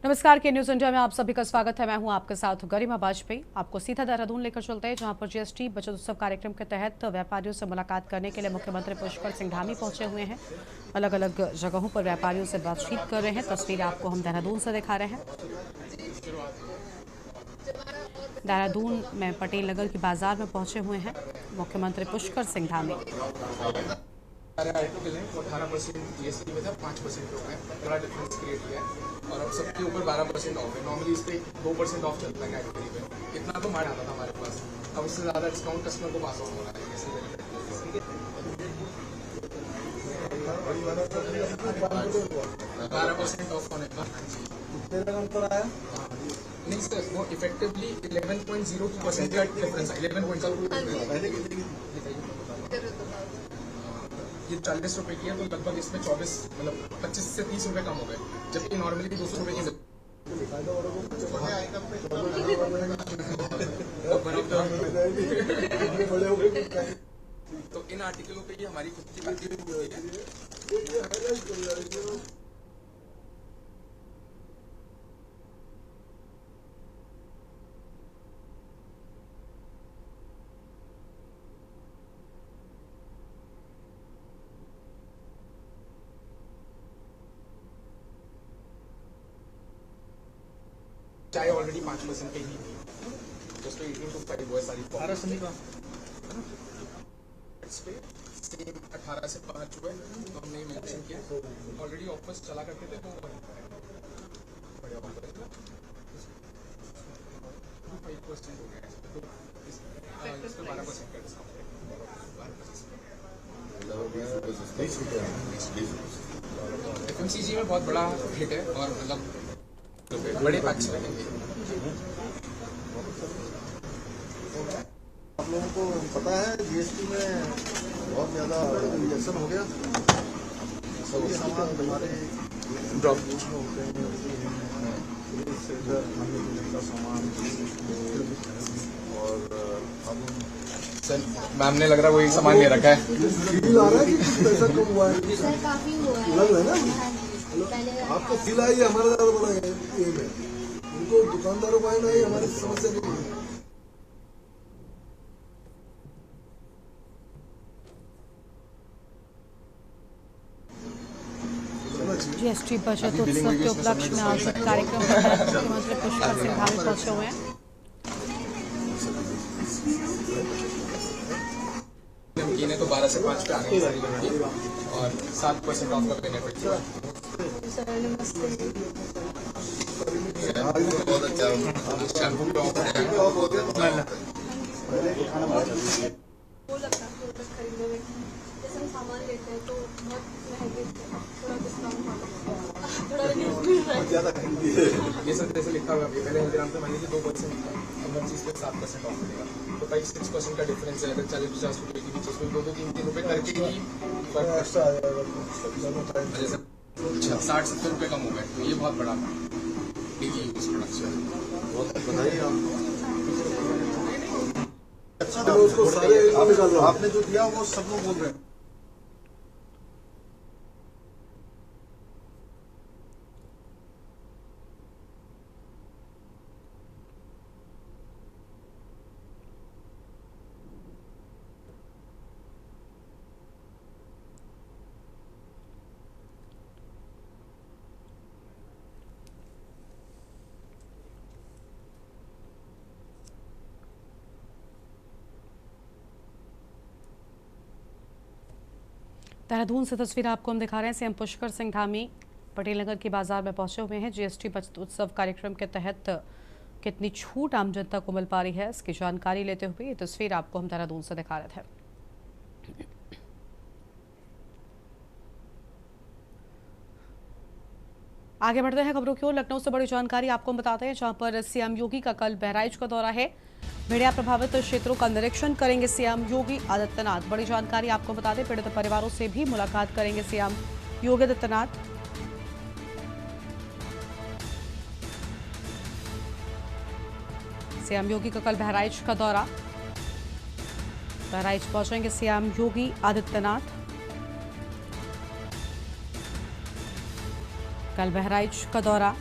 नमस्कार के news India में आप सभी का स्वागत है। मैं हूं आपके साथ गरिमा वाजपेयी। आपको सीधा देहरादून लेकर चलते हैं, जहां पर जीएसटी बचत उत्सव कार्यक्रम के तहत व्यापारियों से मुलाकात करने के लिए मुख्यमंत्री पुष्कर सिंह धामी पहुंचे हुए हैं। अलग अलग जगहों पर व्यापारियों से बातचीत कर रहे हैं। तस्वीरें आपको हम देहरादून से दिखा रहे हैं। देहरादून में पटेल नगर की बाजार में पहुंचे हुए हैं मुख्यमंत्री पुष्कर सिंह धामी। सारे आर्टिकल हैं, 18% जीएसटी में था, 5% हो गए, बड़ा डिफरेंस क्रिएट किया है। और अब सबके ऊपर 12% ऑफ है। नॉर्मली इस पे 2% ऑफ चलता है कैटेगरी पे, इतना तो मार आता था हमारे पास। अब उससे ज़्यादा डिस्काउंट कस्टमर को पास ऑन हो रहा है। ऐसे 12% ऑफ होने का नहीं सर, वो इफेक्टिवली 11.02% का डिफरेंस है। 11.02 ये 40 रुपए की है, तो लगभग इसमें 24 मतलब 25 से 30 रुपए कम हो गए, जबकि नॉर्मली 200 रुपए की तो इन आर्टिकलों पे ये हमारी खुद की बात है। चाहे ऑलरेडी 5% पे ही थी, जस्ट 18 to 5 वो है सारी 18 से सेम 18 से 5 हुए, तो हमने मेंशन किया। ऑलरेडी ऑफर्स चला करते थे, वो बड़े ऑफर 5% हो गया, तो इस पे 12% का डिस्काउंट। एफएमसीजी में बहुत बड़ा हिट है, और मतलब बड़े पैक्स रहेंगे। आप लोगों को पता है जीएसटी में बहुत ज़्यादा इंजेक्शन हो गया। सभी सामान हमारे ड्रॉप होते हैं, का सामान। और अब सर मैम ने लग रहा है वही सामान ले रखा है। फील आ रहा है कि पैसा कम हुआ है, लग रहा है ना। आपको फील आई है, हमारा ज़्यादा बड़ा एम है। उनको दुकानदारों को आए ना, ये हमारी समस्या नहीं है। जीएसटी बचत उत्सव के उपलक्ष्य में आयोजित कार्यक्रम के तहत मुख्यमंत्री पुष्कर सिंह धामी पहुंचे हुए हैं। नमकीन तो 12 से 5 पे आ गई, और 7% ऑफ का बेनिफिट है। बहुत अच्छा शैम्पू भी ऑफ हो गया। सामान लेते हैं तो बहुत महंगे, थोड़ा डिस्काउंट ये सब जैसे लिखा हुआ है, पहले हल्दीराम पे मान लीजिए 2% था, अब हर चीज़ पे 7% ऑफ मिलेगा, तो 5-6% का डिफरेंस है। अगर 40-50 रुपए की भी चीज़ में 2-3 रुपए करके ही एक्स्ट्रा आ जाएगा, जैसे 60-70 रुपए कम हो गए, तो ये बहुत बड़ा डेली यूज प्रोडक्शन। बहुत बताइए आप। अच्छा, उसको सारे निकाल रहा हूं। आपने जो दिया वो सब लोग बोल रहे हैं। देहरादून से तस्वीर आपको हम दिखा रहे हैं। सीएम पुष्कर सिंह धामी पटेल नगर की बाजार में पहुंचे हुए हैं। जीएसटी बचत उत्सव कार्यक्रम के तहत कितनी छूट आम जनता को मिल पा रही है, इसकी जानकारी लेते हुए ये तस्वीर आपको हम देहरादून से दिखा रहे थे। आगे बढ़ते हैं खबरों की ओर। लखनऊ से बड़ी जानकारी आपको हम बताते हैं, जहां पर सीएम योगी का कल बहराइच का दौरा है। भेड़िया प्रभावित क्षेत्रों का निरीक्षण करेंगे सीएम योगी आदित्यनाथ। बड़ी जानकारी आपको बता दें, पीड़ित परिवारों से भी मुलाकात करेंगे सीएम योगी आदित्यनाथ। सीएम योगी का कल बहराइच का दौरा, बहराइच पहुंचेंगे सीएम योगी आदित्यनाथ। कल बहराइच का दौरा,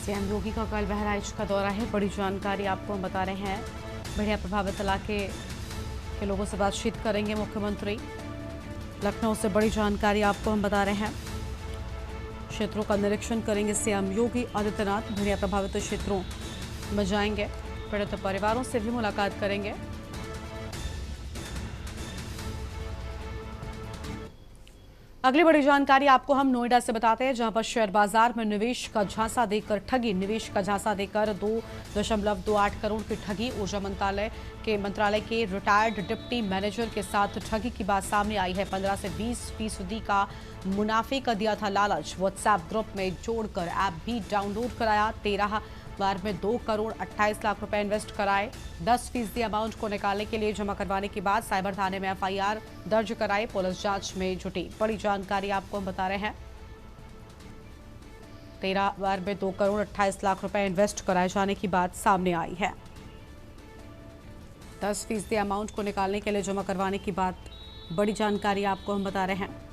सीएम योगी का कल बहराइच का दौरा है। बड़ी जानकारी आपको हम बता रहे हैं। बढ़िया प्रभावित इलाके के लोगों से बातचीत करेंगे मुख्यमंत्री। लखनऊ से बड़ी जानकारी आपको हम बता रहे हैं। क्षेत्रों का निरीक्षण करेंगे सीएम योगी आदित्यनाथ। बढ़िया प्रभावित क्षेत्रों में जाएंगे, पीड़ित परिवारों से भी मुलाकात करेंगे। अगली बड़ी जानकारी आपको हम नोएडा से बताते हैं, जहां पर शेयर बाजार में निवेश का झांसा देकर ठगी। निवेश का झांसा देकर 2.28 करोड़ की ठगी। ऊर्जा मंत्रालय के रिटायर्ड डिप्टी मैनेजर के साथ ठगी की बात सामने आई है। 15 से 20% का मुनाफे का दिया था लालच। व्हाट्सएप ग्रुप में जोड़कर ऐप भी डाउनलोड कराया। 13 बार में 2 करोड़ 28 लाख रुपए इन्वेस्ट कराए। 10% अमाउंट को निकालने के लिए जमा करवाने के बाद साइबर थाने में एफआईआर दर्ज कराई। पुलिस जांच में जुटी। बड़ी जानकारी आपको हम बता रहे हैं। 13 बार में 2 करोड़ 28 लाख रुपए इन्वेस्ट कराए जाने की बात सामने आई है। 10% अमाउंट को निकालने के लिए जमा करवाने की बात, बड़ी जानकारी आपको हम बता रहे हैं।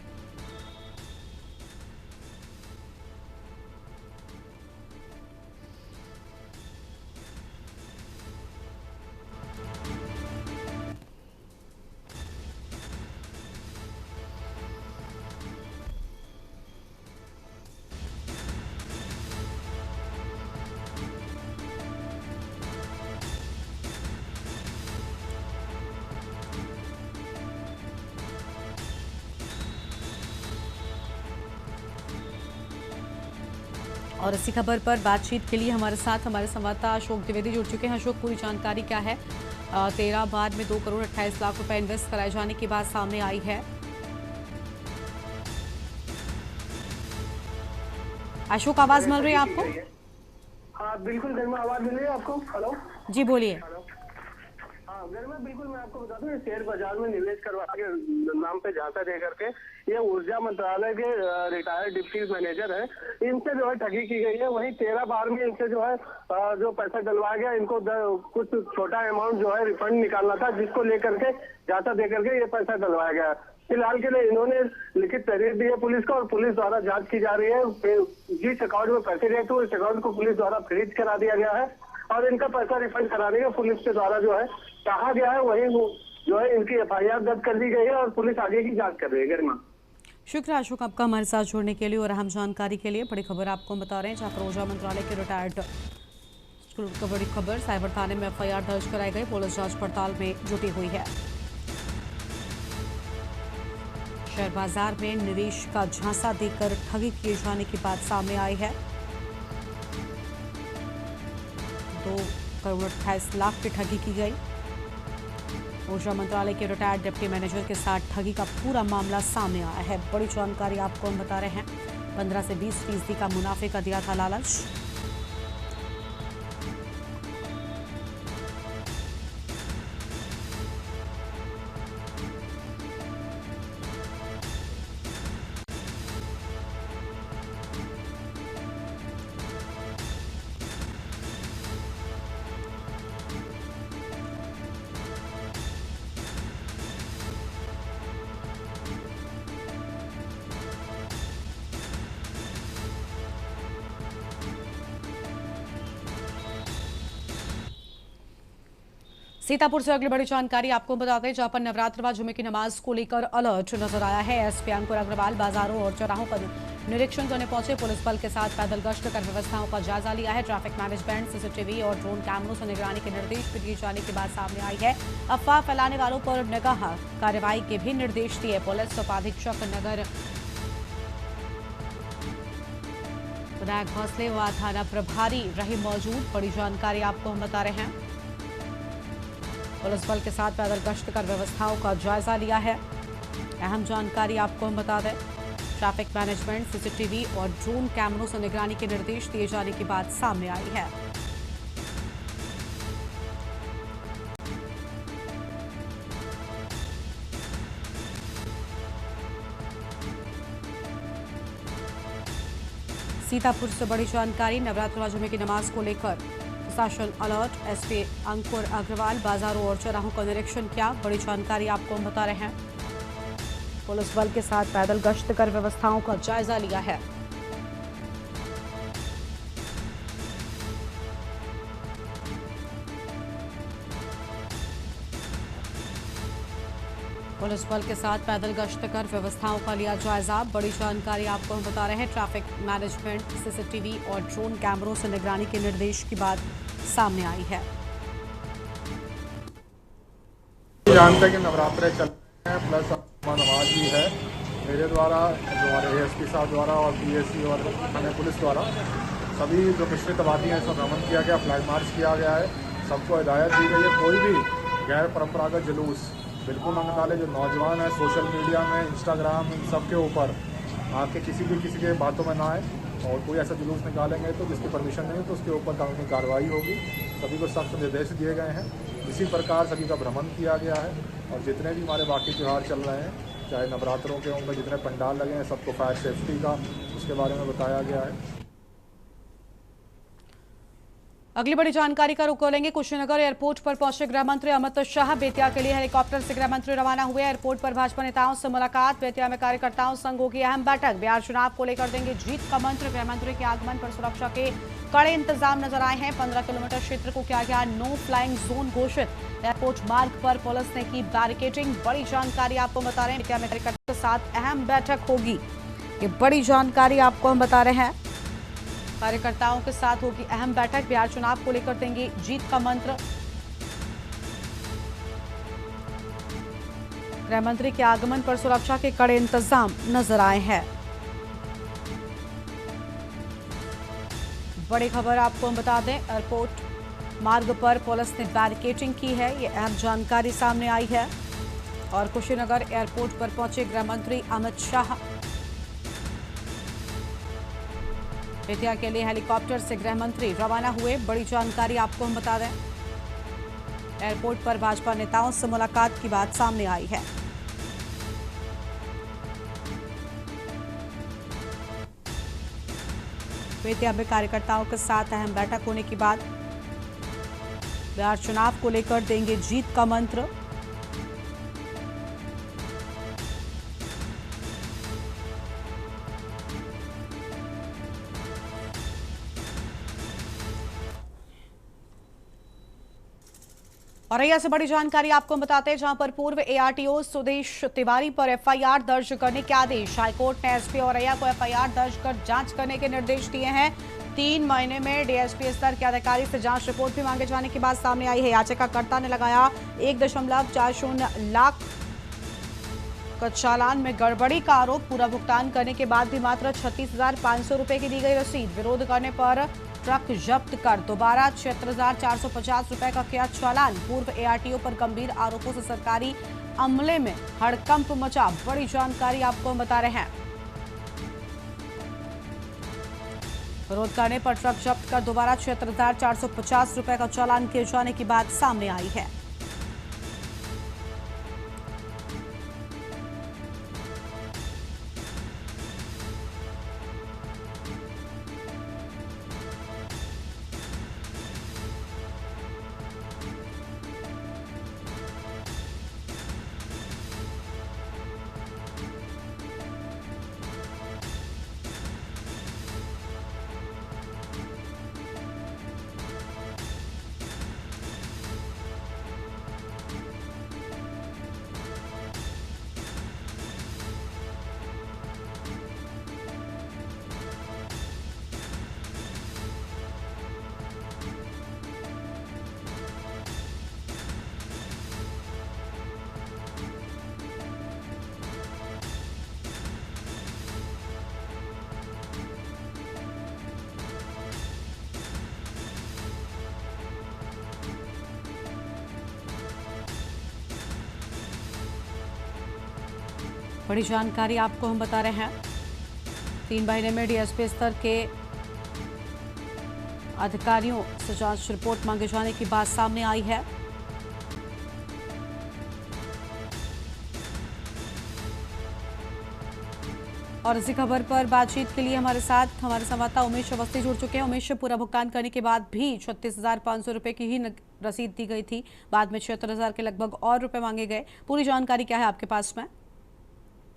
और इसी खबर पर बातचीत के लिए हमारे साथ हमारे संवाददाता अशोक द्विवेदी जुड़ चुके हैं। अशोक, पूरी जानकारी क्या है? 13 बार में 2 करोड़ 28 लाख रुपए इन्वेस्ट कराए जाने की बात सामने आई है। अशोक, आवाज मिल रही है आपको? हाँ बिल्कुल गर्मा, आवाज मिल रही है आपको? हेलो जी बोलिए। हाँ गर्मा, बिल्कुल मैं आपको बता दूं, शेयर बाजार में निवेश करवा के नाम पे झांसा दे करके ये ऊर्जा मंत्रालय के रिटायर्ड डिप्टी मैनेजर है, इनसे जो है ठगी की गई है। वहीं 13 बार में इनसे जो है जो पैसा डलवाया गया, इनको कुछ छोटा अमाउंट जो है रिफंड निकालना था, जिसको लेकर के झांसा दे करके ये पैसा डलवाया गया। फिलहाल के लिए इन्होंने लिखित तहरीर दी है पुलिस को और पुलिस द्वारा जांच की जा रही है। जिस अकाउंट में पैसे गए थे उस अकाउंट को पुलिस द्वारा फ्रीज करा दिया गया है और इनका पैसा रिफंड कराने का पुलिस के द्वारा जो है कहा गया है। वहीं जो है इनकी एफआईआर दर्ज कर दी गई है और पुलिस आगे की जांच कर रही है। गरिमा, शुक्रिया अशोक आपका हमारे साथ जुड़ने के लिए और अहम जानकारी के लिए। बड़ी खबर आपको हम बता रहे हैं, जहां पर ऊर्जा मंत्रालय के रिटायर्ड की बड़ी खबर। साइबर थाने में एफआईआर दर्ज कराई गई। पुलिस जांच पड़ताल में जुटी हुई है। शेयर बाजार में निवेश का झांसा देकर ठगी किए जाने की बात सामने आई है। 2 करोड़ 28 लाख की ठगी की गई। ऊर्जा मंत्रालय के रिटायर्ड डिप्टी मैनेजर के साथ ठगी का पूरा मामला सामने आया है। बड़ी जानकारी आपको हम बता रहे हैं। 15 से 20% का मुनाफे का दिया था लालच। सीतापुर से अगली बड़ी जानकारी आपको बताते हैं, जहां पर नवरात्र व जुमे की नमाज को लेकर अलर्ट नजर आया है। एसपी अंकुर अग्रवाल बाजारों और चौराहों पर निरीक्षण करने पहुंचे। पुलिस बल के साथ पैदल गश्त कर व्यवस्थाओं का जायजा लिया है। ट्रैफिक मैनेजमेंट, सीसीटीवी और ड्रोन कैमरों से निगरानी के निर्देश भी दिए जाने की बात सामने आई है। अफवाह फैलाने वालों पर निगाह कार्रवाई के भी निर्देश दिए। पुलिस उपाधीक्षक नगर विनायक भोसले व थाना प्रभारी रहे मौजूद। बड़ी जानकारी आपको हम बता रहे हैं। पुलिस बल के साथ पैदल गश्त कर व्यवस्थाओं का जायजा लिया है। अहम जानकारी आपको हम बता दें, ट्रैफिक मैनेजमेंट, सीसीटीवी और ड्रोन कैमरों से निगरानी के निर्देश दिए जाने की बात सामने आई है। सीतापुर से बड़ी जानकारी। नवरात्र व जुमे की नमाज को लेकर प्रशासन अलर्ट। एसपी अंकुर अग्रवाल बाजारों और चौराहों का निरीक्षण किया। बड़ी जानकारी आपको हम बता रहे हैं। पुलिस बल के साथ पैदल गश्त कर व्यवस्थाओं का जायजा लिया है। पुलिस बल के साथ पैदल गश्त कर व्यवस्थाओं का लिया जायजा। बड़ी जानकारी आपको हम बता रहे हैं। ट्रैफिक मैनेजमेंट, सीसीटीवी और ड्रोन कैमरों से निगरानी के निर्देश की बात सामने आई है। जानते हैं कि नवरात्रे चल रहे हैं, प्लस नमाज भी है। मेरे द्वारा, जो हमारे ASP साहब द्वारा और PSC और थाने पुलिस द्वारा सभी जो मिश्रित आबादी हैं, इसका भ्रमण किया गया, फ्लैग मार्च किया गया है। सबको हिदायत दी गई है कोई भी गैर परंपरागत जुलूस बिल्कुल न निकाले। जो नौजवान है सोशल मीडिया में, इंस्टाग्राम, इन सब के ऊपर आके किसी के बातों में ना आए, और कोई ऐसा जुलूस निकालेंगे तो जिसकी परमिशन नहीं तो उसके ऊपर कानूनी कार्रवाई होगी। सभी को सख्त निर्देश दिए गए हैं। इसी प्रकार सभी का भ्रमण किया गया है, और जितने भी हमारे बाकी त्यौहार चल रहे हैं, चाहे नवरात्रों के उनमें जितने पंडाल लगे हैं, सबको फायर सेफ्टी का उसके बारे में बताया गया है। अगली बड़ी जानकारी का रुख लेंगे। कुशीनगर एयरपोर्ट पर पहुंचे गृह मंत्री अमित शाह। बेतिया के लिए हेलीकॉप्टर से गृह मंत्री रवाना हुए। एयरपोर्ट पर भाजपा नेताओं से मुलाकात। बेतिया में कार्यकर्ताओं संघों की अहम बैठक। बिहार चुनाव को लेकर देंगे जीत का मंत्र। गृह मंत्री के आगमन पर सुरक्षा के कड़े इंतजाम नजर आए हैं। 15 किलोमीटर क्षेत्र को किया गया नो फ्लाइंग जोन घोषित। एयरपोर्ट मार्ग पर पुलिस ने की बैरिकेडिंग। बड़ी जानकारी आपको बता रहे हैं। बेतिया में कार्यकर्ताओं के साथ अहम बैठक होगी। ये बड़ी जानकारी आपको हम बता रहे हैं। कार्यकर्ताओं के साथ होगी अहम बैठक। बिहार चुनाव को लेकर देंगे जीत का मंत्र। गृह मंत्री के आगमन पर सुरक्षा के कड़े इंतजाम नजर आए हैं। बड़ी खबर आपको हम बता दें, एयरपोर्ट मार्ग पर पुलिस ने बैरिकेडिंग की है। ये अहम जानकारी सामने आई है। और कुशीनगर एयरपोर्ट पर पहुंचे गृह मंत्री अमित शाह। बेतिया के लिए हेलीकॉप्टर से गृह मंत्री रवाना हुए। बड़ी जानकारी आपको हम बता दें, एयरपोर्ट पर भाजपा नेताओं से मुलाकात की बात सामने आई है। बेतिया में कार्यकर्ताओं के साथ अहम बैठक होने के बाद बिहार चुनाव को लेकर देंगे जीत का मंत्र। औरैया से बड़ी जानकारी आपको हम बताते हैं, जहां पर पूर्व ARTO सुदेश तिवारी पर FIR दर्ज करने के आदेश। हाईकोर्ट ने SP औरैया को FIR दर्ज कर जांच करने के निर्देश दिए हैं। 3 महीने में DSP स्तर के अधिकारी से जांच रिपोर्ट भी मांगे जाने की बात सामने आई है। याचिकाकर्ता ने लगाया 1.40 लाख का चालान में गड़बड़ी का आरोप। पूरा भुगतान करने के बाद भी मात्र 36,500 रुपए की दी गई रसीद। विरोध करने पर ट्रक जब्त कर दोबारा 76,450 रुपए का किया चालान। पूर्व ARTO पर गंभीर आरोपों से सरकारी अमले में हड़कंप मचा। बड़ी जानकारी आपको हम बता रहे हैं। विरोध करने पर ट्रक जब्त कर दोबारा 76,450 रुपए का चालान किए जाने की बात सामने आई है। बड़ी जानकारी आपको हम बता रहे हैं। 3 महीने में DSP स्तर के अधिकारियों से जांच रिपोर्ट मांगे जाने की बात सामने आई है। और इसी खबर पर बातचीत के लिए हमारे साथ हमारे संवाददाता उमेश अवस्थी जुड़ चुके हैं। उमेश, पूरा भुगतान करने के बाद भी 36,500 रुपए की ही रसीद दी गई थी। बाद में 76,000 के लगभग और रुपए मांगे गए। पूरी जानकारी क्या है आपके पास में?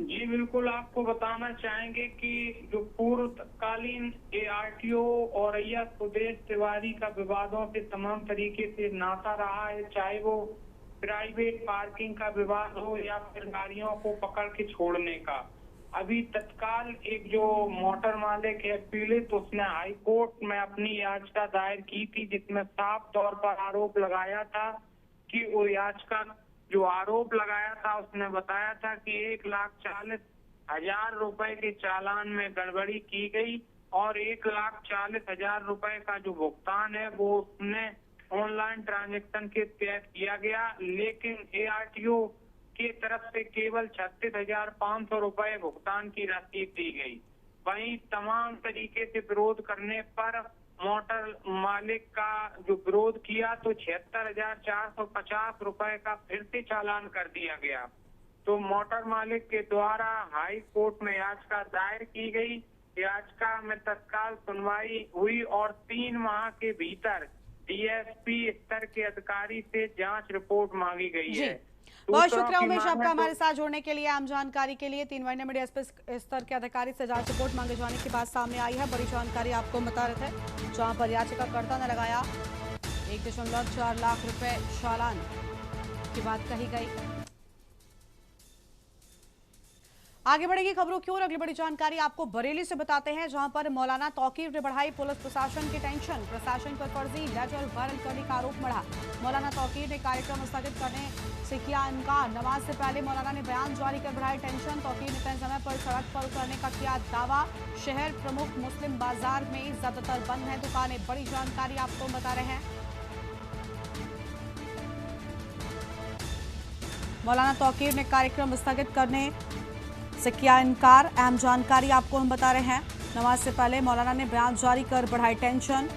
जी बिल्कुल, आपको बताना चाहेंगे कि जो पूर्वकालीन ARTO औरैया सुदेश तिवारी का विवादों से तमाम तरीके से नाता रहा है, चाहे वो प्राइवेट पार्किंग का विवाद हो या फिर गाड़ियों को पकड़ के छोड़ने का। अभी तत्काल एक जो मोटर मालिक है पीड़ित, उसने हाई कोर्ट में अपनी याचिका दायर की थी, जिसमें साफ तौर पर आरोप लगाया था कि वो याचिका जो आरोप लगाया था उसने बताया था कि 1,40,000 रुपए के चालान में गड़बड़ी की गई और 1,40,000 रुपए का जो भुगतान है वो उसने ऑनलाइन ट्रांजैक्शन के तहत किया गया, लेकिन ARTO की तरफ से केवल 36,500 रुपए भुगतान की रसीद दी गई। वहीं तमाम तरीके से विरोध करने पर मोटर मालिक का जो विरोध किया तो 76,450 रुपए का फिर से चालान कर दिया गया। तो मोटर मालिक के द्वारा हाई कोर्ट में याचिका दायर की गई। याचिका में तत्काल सुनवाई हुई और 3 माह के भीतर DSP स्तर के अधिकारी से जांच रिपोर्ट मांगी गई है। बहुत शुक्रिया उमेश आपका हमारे साथ जुड़ने के लिए। आम जानकारी के लिए 3 महीने में DSP स्तर के अधिकारी से जांच रिपोर्ट मांगे जाने की बात सामने आई है। बड़ी जानकारी आपको बता रहे थे, जहां पर याचिकाकर्ता ने लगाया 1.4 लाख रुपए चालान की बात कही गई। आगे बढ़ेगी खबरों की ओर। अगली बड़ी जानकारी आपको बरेली से बताते हैं, जहां पर मौलाना तौकीर ने बढ़ाई पुलिस प्रशासन की टेंशन। प्रशासन पर फर्जी लेटर वायरल करने का आरोप बढ़ा। मौलाना तौकीर ने कार्यक्रम स्थगित करने से किया इनकार। नमाज से पहले मौलाना ने बयान जारी कर बढ़ाई टेंशन। तौकीर ने तय समय पर सड़क पर उतरने का किया दावा। शहर प्रमुख मुस्लिम बाजार में ज्यादातर बंद है दुकानें। बड़ी जानकारी आपको बता रहे हैं। मौलाना तौकीर ने कार्यक्रम स्थगित करने से किया इनकार। अहम जानकारी आपको हम बता रहे हैं। नमाज से पहले मौलाना ने बयान जारी कर बढ़ाई टेंशन।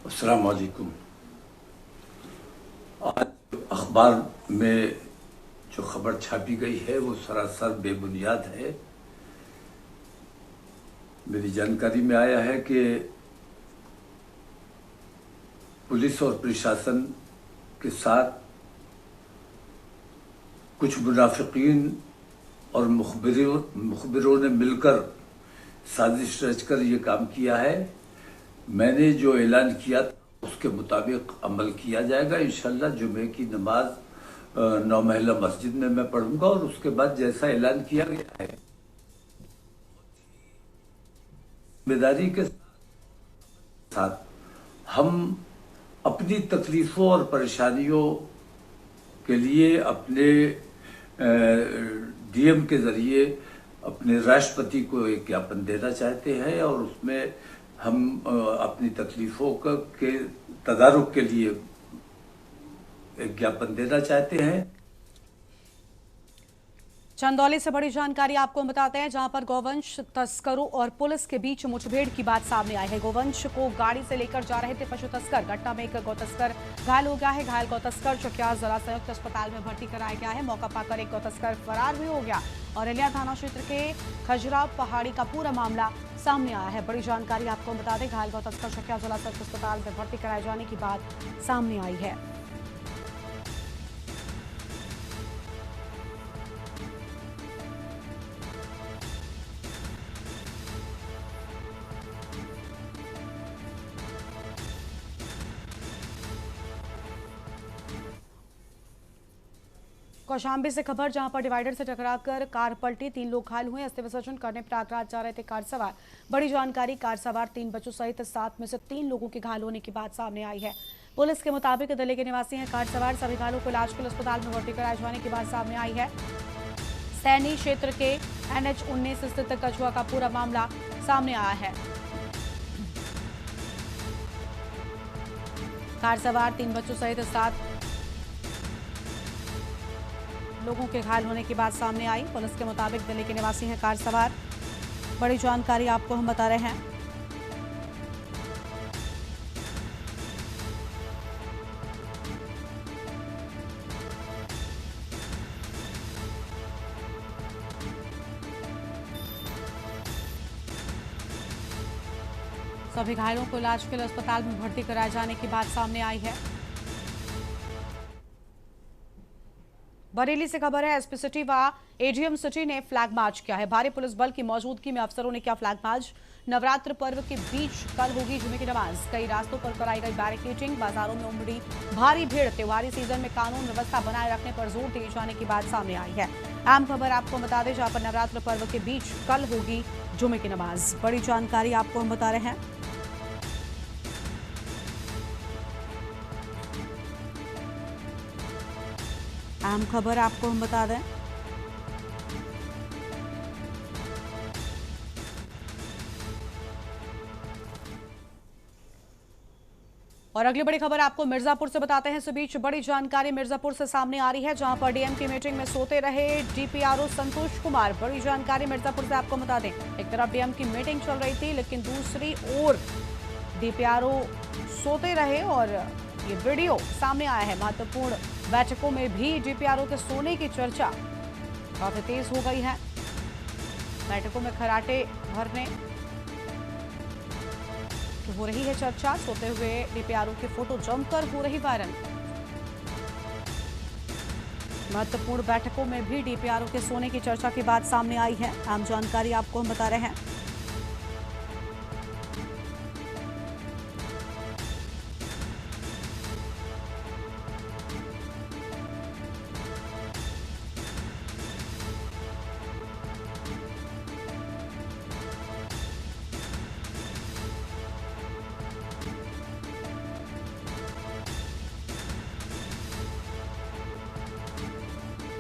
अस्सलाम वालेकुम। आज अखबार में जो खबर छापी गई है वो सरासर बेबुनियाद है। मेरी जानकारी में आया है कि पुलिस और प्रशासन के साथ कुछ मुनाफिकीन और मुखबिरों ने मिलकर साजिश रचकर ये काम किया है। मैंने जो ऐलान किया उसके मुताबिक अमल किया जाएगा। इंशाल्लाह जुमे की नमाज 9 महला मस्जिद में मैं पढ़ूंगा और उसके बाद जैसा ऐलान किया गया है जिम्मेदारी के साथ हम अपनी तकलीफों और परेशानियों के लिए अपने DM के जरिए अपने राष्ट्रपति को एक ज्ञापन देना चाहते हैं और उसमें हम अपनी तकलीफों के तदारुक के लिए एक ज्ञापन देना चाहते हैं। चंदौली से बड़ी जानकारी आपको बताते हैं, जहां पर गौवंश तस्करों और पुलिस के बीच मुठभेड़ की बात सामने आई है। गौवंश को गाड़ी से लेकर जा रहे थे पशु तस्कर। घटना में एक गौ तस्कर घायल हो गया है। घायल गौ तस्कर चकियार जिला संयुक्त अस्पताल में भर्ती कराया गया है। मौका पाकर एक गौ तस्कर फरार भी हो गया और एलिया थाना क्षेत्र के खजरा पहाड़ी का पूरा मामला सामने आया है। बड़ी जानकारी आपको बता दें, घायल गौ तस्कर चकियार जिला संयुक्त अस्पताल में भर्ती कराए जाने की बात सामने आई है। कौशाम्बी से खबर, जहां पर डिवाइडर से टकराकर कार पलटी, 3 लोग घायल हुए। अस्थि विसर्जन करने प्रयागराज जा रहे थे कार सवार। बड़ी जानकारी, कार सवार 3 बच्चों सहित 7 में से 3 लोगों के घायल होने की बात सामने आई है। पुलिस के मुताबिक दिल्ली के निवासी हैं कार सवार। सभी घायलों को इलाज के लिए अस्पताल में भर्ती कराए जाने की बात सामने आई है। सैनी क्षेत्र के NH-19 स्थित कछुआ का पूरा मामला सामने आया है। कार सवार 3 बच्चों सहित 7 लोगों के घायल होने की बात सामने आई। पुलिस के मुताबिक दिल्ली के निवासी हैं कार सवार। बड़ी जानकारी आपको हम बता रहे हैं। सभी घायलों को इलाज के लिए अस्पताल में भर्ती कराए जाने की बात सामने आई है। बरेली से खबर है, एसपी सिटी व एडीएम सिटी ने फ्लैग मार्च किया है। भारी पुलिस बल की मौजूदगी में अफसरों ने किया फ्लैग मार्च। नवरात्र पर्व के बीच कल होगी जुमे की नमाज। कई रास्तों पर कराई गई बैरिकेडिंग, बाजारों में उमड़ी भारी भीड़। त्योहारी सीजन में कानून व्यवस्था बनाए रखने पर जोर दिए जाने की बात सामने आई है। अहम खबर आपको बता दें, जहां पर नवरात्र पर्व के बीच कल होगी जुमे की नमाज। बड़ी जानकारी आपको हम बता रहे हैं। अहम खबर आपको हम बता दें, और अगली बड़ी खबर आपको मिर्जापुर से बताते हैं। इस बीच बड़ी जानकारी मिर्जापुर से सामने आ रही है, जहां पर डीएम की मीटिंग में सोते रहे डीपीआरओ संतोष कुमार। बड़ी जानकारी मिर्जापुर से आपको बता दें, एक तरफ डीएम की मीटिंग चल रही थी, लेकिन दूसरी ओर डीपीआरओ सोते रहे और ये वीडियो सामने आया है। महत्वपूर्ण बैठकों में भी डीपीआरओ के सोने की चर्चा काफी तेज हो गई है। बैठकों में खराटे भरने हो रही है चर्चा। सोते हुए डीपीआरओ की फोटो जमकर हो रही वायरल। महत्वपूर्ण बैठकों में भी डीपीआरओ के सोने की चर्चा की बात सामने आई है। अहम जानकारी आपको हम बता रहे हैं।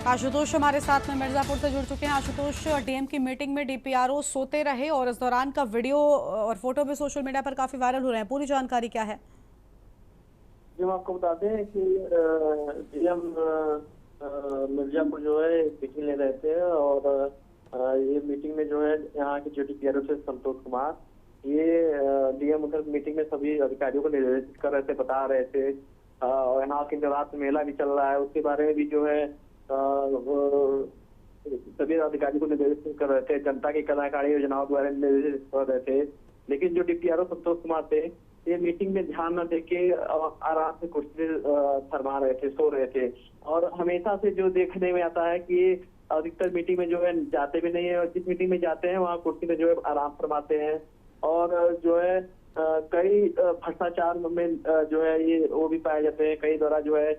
आशुतोष हमारे साथ में मिर्जापुर से जुड़ चुके हैं। आशुतोष, डीएम की मीटिंग में डीपीआरओ सोते रहे और इस दौरान का वीडियो और फोटो भी सोशल मीडिया पर काफी वायरल हो रहे हैं। पूरी जानकारी क्या है? जो आपको बता दें कि डीएम मिर्जापुर जो है मीटिंग ले रहे थे और ये मीटिंग में जो है यहाँ के जो डीपीआरओ से संतोष कुमार, ये डीएम मीटिंग में सभी अधिकारियों को निर्देशित कर रहे थे, बता रहे थे। और यहाँ के नवरात्र मेला भी चल रहा है, उसके बारे में भी जो है सभी अधिकारी को निर्देशित कर रहे थे। जनता की कल्याणकारी योजनाओं द्वारा निर्देशित कर रहे थे। लेकिन जो डीपीआरओ संतोष कुमार थे, ये मीटिंग में ध्यान न देके आराम से कुर्सी फरमा रहे थे, सो रहे थे। और हमेशा से जो देखने में आता है कि अधिकतर मीटिंग में जो है जाते भी नहीं है, और जिस मीटिंग में जाते हैं वहाँ कुर्सी में जो है आराम फरमाते हैं। और जो है कई भ्रष्टाचार में जो है ये वो भी पाए जाते हैं। कई द्वारा जो है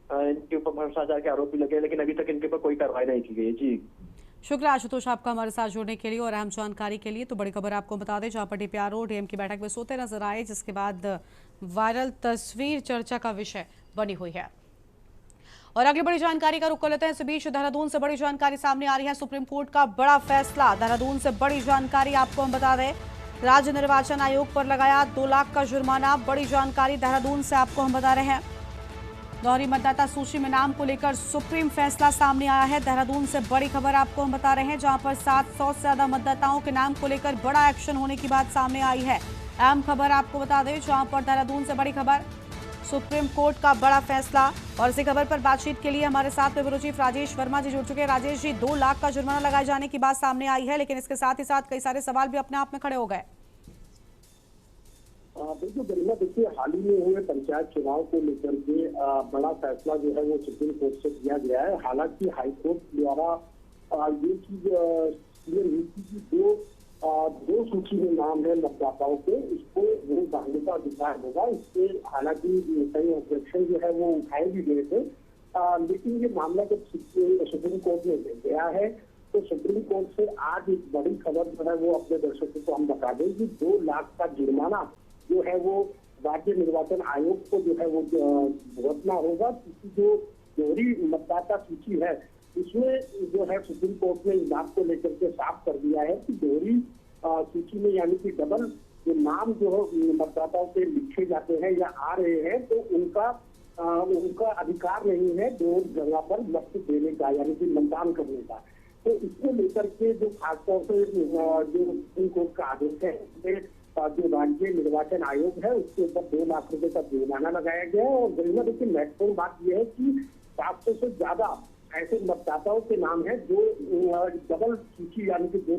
इनके ऊपर भ्रष्टाचार के आरोप भी लगे, लेकिन अभी तक इनके ऊपर कोई कार्रवाई नहीं की गई। जी शुक्रिया आशुतोष आपका हमारे साथ जुड़ने के लिए और अहम जानकारी के लिए। तो बड़ी खबर आपको बता दें, जहां पर डीपीआरओ डीएम की बैठक में सोते नजर आए, जिसके बाद वायरल तस्वीर चर्चा का विषय बनी हुई है। और अगली बड़ी जानकारी का रुख कर लेते हैं। इस बीच देहरादून से बड़ी जानकारी सामने आ रही है। सुप्रीम कोर्ट का बड़ा फैसला। देहरादून से बड़ी जानकारी आपको हम बता दें, राज्य निर्वाचन आयोग पर लगाया 2 लाख का जुर्माना। बड़ी जानकारी देहरादून से आपको हम बता रहे हैं। दोहरी मतदाता सूची में नाम को लेकर सुप्रीम फैसला सामने आया है। देहरादून से बड़ी खबर आपको हम बता रहे हैं, जहां पर 700 से ज्यादा मतदाताओं के नाम को लेकर बड़ा एक्शन होने की बात सामने आई है। अहम खबर आपको बता दें, जहां पर देहरादून से बड़ी खबर, सुप्रीम कोर्ट का बड़ा फैसला। और इसी खबर पर बातचीत के लिए हमारे साथ में ब्यूरो चीफ राजेश वर्मा जी जुड़ चुके हैं। राजेश जी, 2 लाख का जुर्माना लगाए जाने की बात सामने आई है, लेकिन इसके साथ ही साथ कई सारे सवाल भी अपने आप में खड़े हो गए। बिल्कुल गरिमा, देखिए हाल ही में हुए पंचायत चुनाव को लेकर के बड़ा फैसला जो है वो सुप्रीम कोर्ट से किया गया है। हालांकि हाईकोर्ट द्वारा ये चीज क्लियर हुई थी कि दो सूची में नाम है मतदाताओं के, इसको वोट डालने का अधिकार होगा। इससे हालांकि कई ऑब्जेक्शन जो है वो उठाए भी गए थे, लेकिन ये मामला जब सुप्रीम कोर्ट में गया है तो सुप्रीम कोर्ट से आज एक बड़ी खबर जो है वो अपने दर्शकों को हम बता दें कि 2 लाख का जुर्माना जो है वो राज्य निर्वाचन आयोग को जो है वो भुगतना होगा। जो दोहरी मतदाता सूची है इसमें जो है सुप्रीम कोर्ट ने इस बात को लेकर के साफ कर दिया है कि दोहरी सूची में यानी कि डबल जो नाम जो मतदाताओं के लिखे जाते हैं या आ रहे हैं, तो उनका अधिकार नहीं है 2 जगह पर मत देने का, यानी कि मतदान करने का। तो इसको लेकर के जो खासतौर से जो सुप्रीम कोर्ट का आदेश है, जो राज्य निर्वाचन आयोग है उसके ऊपर 2 लाख रुपए का जुर्माना लगाया गया है। और गरिमा, देखिए महत्वपूर्ण बात यह है कि 700 से ज्यादा ऐसे मतदाताओं के नाम है जो डबल सूची यानी कि 2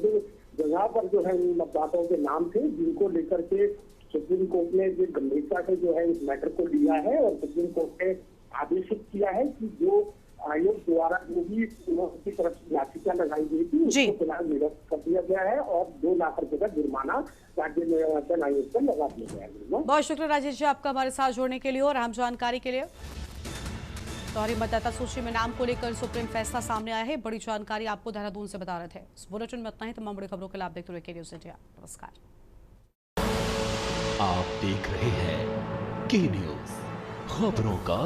जगह पर जो है उन मतदाताओं के नाम थे, जिनको लेकर के सुप्रीम कोर्ट ने जो गंभीरता से जो है इस मैटर को लिया है और सुप्रीम कोर्ट ने आदेशित किया है कि जो आयोग द्वारा जो भी उनकी तरफ से याचिका लगाई गई थी उसको फिलहाल निरस्त कर दिया गया है और 2 लाख रुपए का जुर्माना राज्य निर्वाचन आयोग पर लगा दिया गया है। बहुत शुक्रिया राजेश जी आपका हमारे साथ जुड़ने के लिए और अहम जानकारी के लिए। दोहरी मतदाता सूची में नाम को लेकर सुप्रीम फैसला सामने आया है, बड़ी जानकारी आपको देहरादून से बता रहे थे। इस बुलेटिन में इतना ही, तमाम बड़ी खबरों के लिए आप देखते रहिए के न्यूज़ इंडिया। नमस्कार। आप देख रहे हैं के न्यूज़, खबरों का